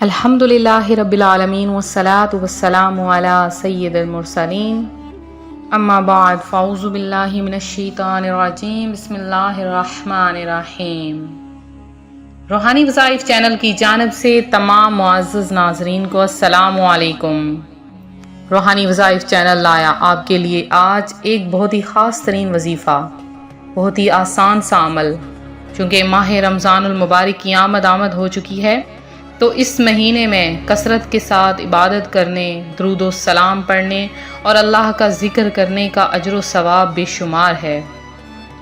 अल्हम्दुलिल्लाहि रब्बिल आलमीन वस्सलातु वस्सलामु अला सय्यिदिल मुरसलीन अम्मा बाद फ़ाऊज़ु बिल्लाहि मिनश शैतानिर रजीम बिस्मिल्लाहिर रहमानिर रहीम। रूहानी वज़ाइफ चैनल की जानिब से तमाम मुअज़्ज़ज़ नाज़रीन को अस्सलामु अलैकुम। रूहानी वज़ाइफ चैनल लाया आपके लिए आज एक बहुत ही ख़ास तरीन वजीफ़ा, बहुत ही आसान सा अमल। चूँकि माह रमज़ानुल मुबारक की आमद हो चुकी है, तो इस महीने में कसरत के साथ इबादत करने, दुरूद व सलाम पढ़ने और अल्लाह का ज़िक्र करने का अजर व सवाब बेशुमार है।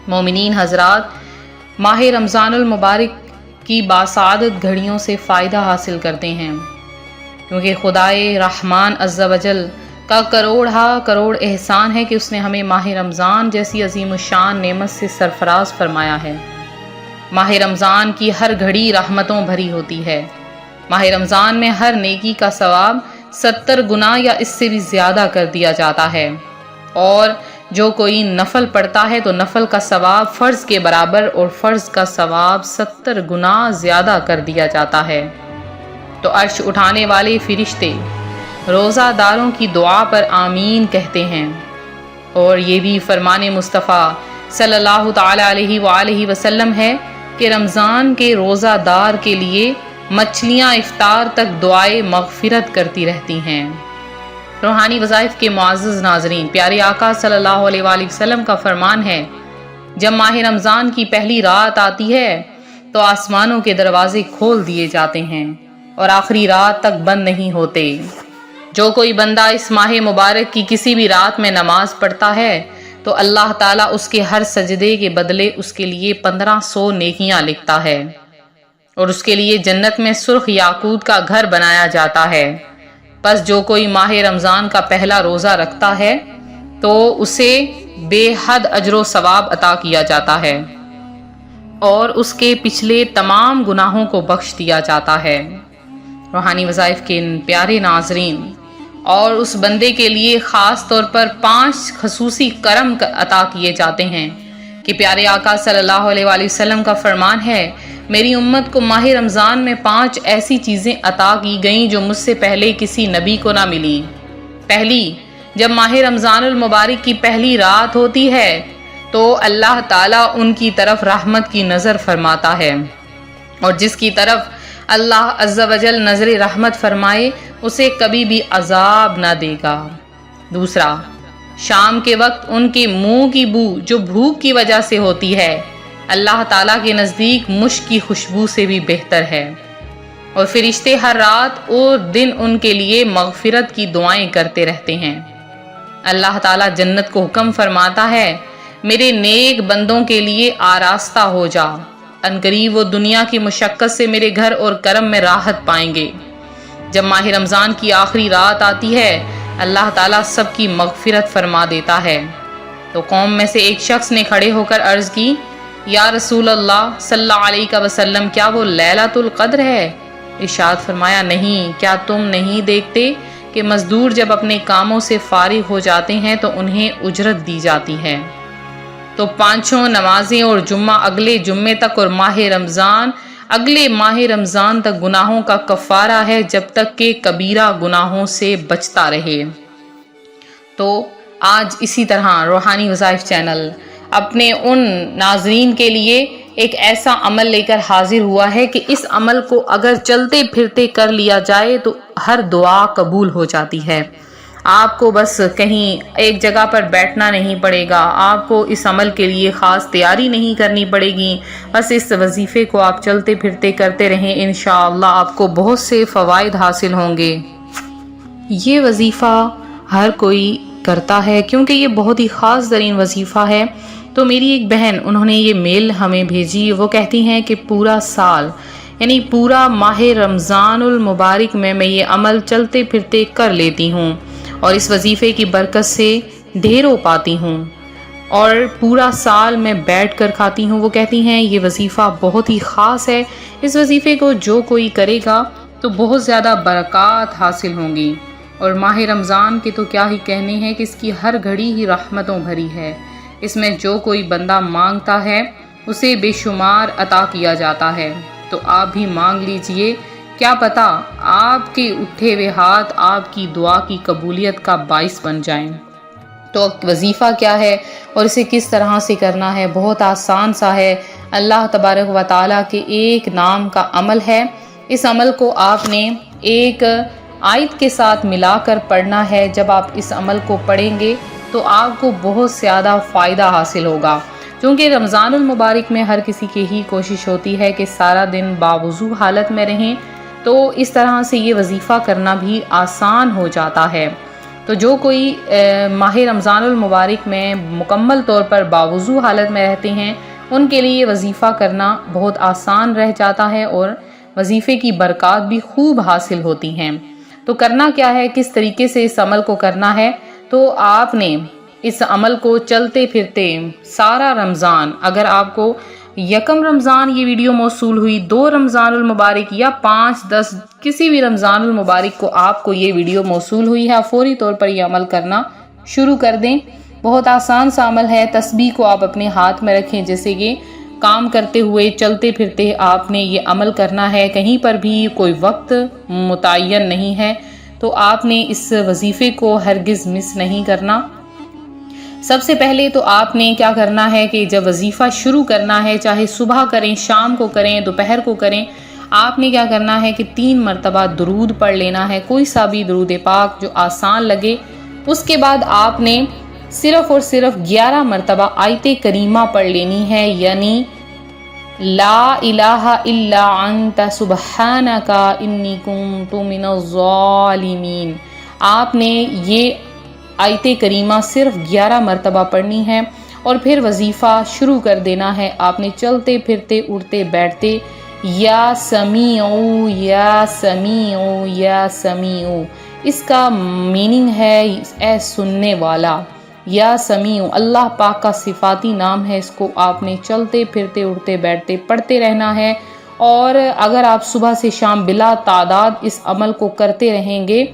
मोमिनीन हज़रात, माह रमज़ानुल मुबारक की बासादत घड़ियों से फ़ायदा हासिल करते हैं, क्योंकि खुदाए रहमान अज़्ज़ा वजल का करोड़ एहसान है कि उसने हमें माह रमज़ान जैसी अज़ीमुश्शान नेमत से सरफराज फरमाया है। माह रमज़ान की हर घड़ी रहमतों भरी होती है। माह रमज़ान में हर नेकी का सवाब 70 गुना या इससे भी ज़्यादा कर दिया जाता है, और जो कोई नफल पढ़ता है तो नफल का सवाब फ़र्ज़ के बराबर और फ़र्ज़ का सवाब 70 गुना ज़्यादा कर दिया जाता है। तो अर्श उठाने वाले फ़रिश्ते रोज़ादारों की दुआ पर आमीन कहते हैं, और ये भी फरमाने मुस्तफ़ा सल्लल्लाहु तआला अलैहि वसल्लम है कि रमज़ान के रोज़ादार के लिए मछलियाँ इफ्तार तक दुआए मग़फ़िरत करती रहती हैं। रूहानी वज़ाइफ के मुअज़्ज़ज़ नाज़रीन, प्यारे आका सल्लल्लाहु अलैहि वसल्लम का फरमान है, जब माह रमज़ान की पहली रात आती है तो आसमानों के दरवाजे खोल दिए जाते हैं और आखिरी रात तक बंद नहीं होते। जो कोई बंदा इस माह मुबारक की किसी भी रात में नमाज पढ़ता है तो अल्लाह ताला उसके हर सजदे के बदले उसके लिए 1500 नेकियां लिखता है, और उसके लिए जन्नत में सुर्ख याकूत का घर बनाया जाता है। बस जो कोई माह रमज़ान का पहला रोज़ा रखता है तो उसे बेहद अजर सवाब अता किया जाता है और उसके पिछले तमाम गुनाहों को बख्श दिया जाता है। रूहानी वज़ाइफ के प्यारे नाज़रीन, और उस बंदे के लिए ख़ास तौर पर 5 खसूसी करम अता किए जाते हैं कि प्यारे आका सल्लल्लाहु अलैहि वसल्लम का फरमान है, मेरी उम्मत को माह रमज़ान में 5 ऐसी चीज़ें अता की गईं जो मुझसे पहले किसी नबी को ना मिली। पहली, जब माह रमज़ानुल मुबारक की पहली रात होती है तो अल्लाह ताला उनकी तरफ रहमत की नज़र फरमाता है, और जिसकी तरफ अल्लाह अज़्ज़ा वजल नज़र रहमत फरमाए उसे कभी भी अजाब ना देगा। दूसरा, शाम के वक्त उनके मुंह की बू जो भूख की वजह से होती है अल्लाह ताला के नज़दीक मुश्क की खुशबू से भी बेहतर है, और फरिश्ते हर रात और दिन उनके लिए मग़फ़िरत की दुआएं करते रहते हैं। अल्लाह ताला जन्नत को हुक्म फरमाता है, मेरे नेक बंदों के लिए आरास्ता हो जा, अनकरीब वो दुनिया की मुशक्क़त से मेरे घर और करम में राहत पाएंगे। जब माह रमज़ान की आखिरी रात आती है अल्लाह ताला सबकी मग़फ़िरत फरमा देता है। तो कौम में से एक शख्स ने खड़े होकर अर्ज़ की, या रसूल अल्लाह सल्लल्लाहु अलैहि वसल्लम, क्या वो लैलतुल क़द्र है? इरशाद फरमाया, नहीं, क्या तुम नहीं देखते कि मज़दूर जब अपने कामों से फारिग हो जाते हैं तो उन्हें उजरत दी जाती है। तो 5 नमाजें और जुम्मा अगले जुम्मे तक और माह रमज़ान अगले माह रमज़ान तक गुनाहों का कफ़ारा है, जब तक के कबीरा गुनाहों से बचता रहे। तो आज इसी तरह रूहानी वज़ाइफ चैनल अपने उन नाजरीन के लिए एक ऐसा अमल लेकर हाजिर हुआ है कि इस अमल को अगर चलते फिरते कर लिया जाए तो हर दुआ कबूल हो जाती है। आपको बस कहीं एक जगह पर बैठना नहीं पड़ेगा, आपको इस अमल के लिए ख़ास तैयारी नहीं करनी पड़ेगी। बस इस वजीफ़े को आप चलते फिरते करते रहें, इंशाअल्लाह आपको बहुत से फ़वाइद हासिल होंगे। ये वजीफ़ा हर कोई करता है क्योंकि ये बहुत ही ख़ास तरीन वजीफ़ा है। तो मेरी एक बहन, उन्होंने ये मेल हमें भेजी, वो कहती हैं कि पूरा साल यानी पूरा माह रमज़ानुल मुबारक में मैं ये अमल चलते फिरते कर लेती हूँ और इस वजीफ़े की बरकत से ढेरों पाती हूँ, और पूरा साल मैं बैठ कर खाती हूँ। वो कहती हैं ये वजीफ़ा बहुत ही ख़ास है, इस वजीफ़े को जो कोई करेगा तो बहुत ज़्यादा बरक़ात हासिल होंगी, और माह रमज़ान के तो क्या ही कहने हैं कि इसकी हर घड़ी ही रहमतों भरी है। इसमें जो कोई बंदा मांगता है उसे बेशुमार अता किया जाता है। तो आप भी मांग लीजिए کیا پتہ آپ کے اٹھے ہوئے ہاتھ آپ کی دعا کی قبولیت کا باعث بن جائیں۔ تو وظیفہ کیا ہے اور اسے کس طرح سے کرنا ہے؟ بہت آسان سا ہے۔ اللہ تبارک و تعالیٰ کے ایک نام کا عمل ہے۔ اس عمل کو آپ نے ایک آیت کے ساتھ ملا کر پڑھنا ہے۔ جب آپ اس عمل کو پڑھیں گے تو آپ کو بہت زیادہ فائدہ حاصل ہوگا، کیونکہ رمضان المبارک میں ہر کسی کی ہی کوشش ہوتی ہے کہ سارا دن باوضو حالت میں رہیں، تو اس طرح سے یہ وظیفہ کرنا بھی آسان ہو جاتا ہے۔ تو جو کوئی ماہ رمضان المبارک میں مکمل طور پر باوضو حالت میں رہتے ہیں، ان کے لیے وظیفہ کرنا بہت آسان رہ جاتا ہے اور وظیفے کی برکات بھی خوب حاصل ہوتی ہیں۔ تو کرنا کیا ہے، کس طریقے سے اس عمل کو کرنا ہے؟ تو آپ نے اس عمل کو چلتے پھرتے سارا رمضان، اگر آپ کو یکم رمضان یہ ویڈیو موصول ہوئی، 2 رمضان المبارک یا 5، 10، کسی بھی رمضان المبارک کو آپ کو یہ ویڈیو موصول ہوئی ہے، فوری طور پر یہ عمل کرنا شروع کر دیں۔ بہت آسان سا عمل ہے۔ تسبیح کو آپ اپنے ہاتھ میں رکھیں، جیسے کہ کام کرتے ہوئے چلتے پھرتے آپ نے یہ عمل کرنا ہے، کہیں پر بھی کوئی وقت متعین نہیں ہے، تو آپ نے اس وظیفے کو ہرگز مس نہیں کرنا۔ سب سے پہلے تو آپ نے کیا کرنا ہے کہ جب وظیفہ شروع کرنا ہے، چاہے صبح کریں، شام کو کریں، دوپہر کو کریں، آپ نے کیا کرنا ہے کہ 3 مرتبہ درود پڑھ لینا ہے، کوئی سا بھی درود پاک جو آسان لگے۔ اس کے بعد آپ نے صرف اور صرف 11 مرتبہ آیت کریمہ پڑھ لینی ہے، یعنی لا الہ الا انت سبحانک انی کنت من الظالمین۔ آپ نے یہ آیت کریمہ صرف 11 مرتبہ پڑھنی ہے اور پھر وظیفہ شروع کر دینا ہے۔ آپ نے چلتے پھرتے اٹھتے بیٹھتے یا سمیعو یا سمیعو یا سمیعو، اس کا میننگ ہے اے سننے والا، یا سمیع، اللہ پاک کا صفاتی نام ہے۔ اس کو آپ نے چلتے پھرتے اٹھتے بیٹھتے پڑھتے رہنا ہے، اور اگر آپ صبح سے شام بلا تعداد اس عمل کو کرتے رہیں گے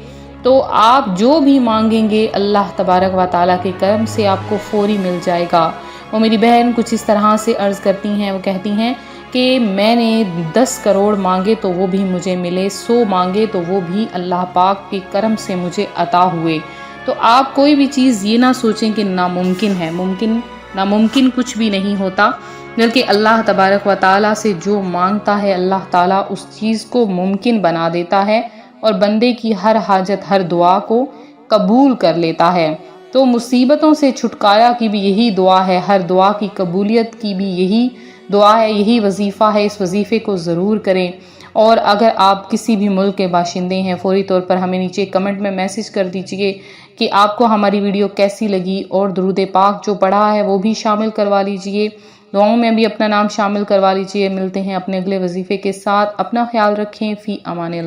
تو آپ جو بھی مانگیں گے اللہ تبارک و تعالیٰ کے کرم سے آپ کو فوری مل جائے گا۔ وہ میری بہن کچھ اس طرح سے عرض کرتی ہیں، وہ کہتی ہیں کہ میں نے 10 کروڑ مانگے تو وہ بھی مجھے ملے، 100 مانگے تو وہ بھی اللہ پاک کے کرم سے مجھے عطا ہوئے۔ تو آپ کوئی بھی چیز یہ نہ سوچیں کہ ناممکن ہے، ناممکن کچھ بھی نہیں ہوتا، بلکہ اللہ تبارک و تعالیٰ سے جو مانگتا ہے اللہ تعالیٰ اس چیز کو ممکن بنا دیتا ہے اور بندے کی ہر حاجت، ہر دعا کو قبول کر لیتا ہے۔ تو مصیبتوں سے چھٹکارا کی بھی یہی دعا ہے، ہر دعا کی قبولیت کی بھی یہی دعا ہے، یہی وظیفہ ہے۔ اس وظیفے کو ضرور کریں، اور اگر آپ کسی بھی ملک کے باشندے ہیں، فوری طور پر ہمیں نیچے کمنٹ میں میسج کر دیجئے کہ آپ کو ہماری ویڈیو کیسی لگی، اور درود پاک جو پڑھا ہے وہ بھی شامل کروا لیجئے، دعاؤں میں بھی اپنا نام شامل کروا لیجئے۔ ملتے ہیں اپنے اگلے وظیفے کے ساتھ، اپنا خیال رکھیں، فی امان اللہ۔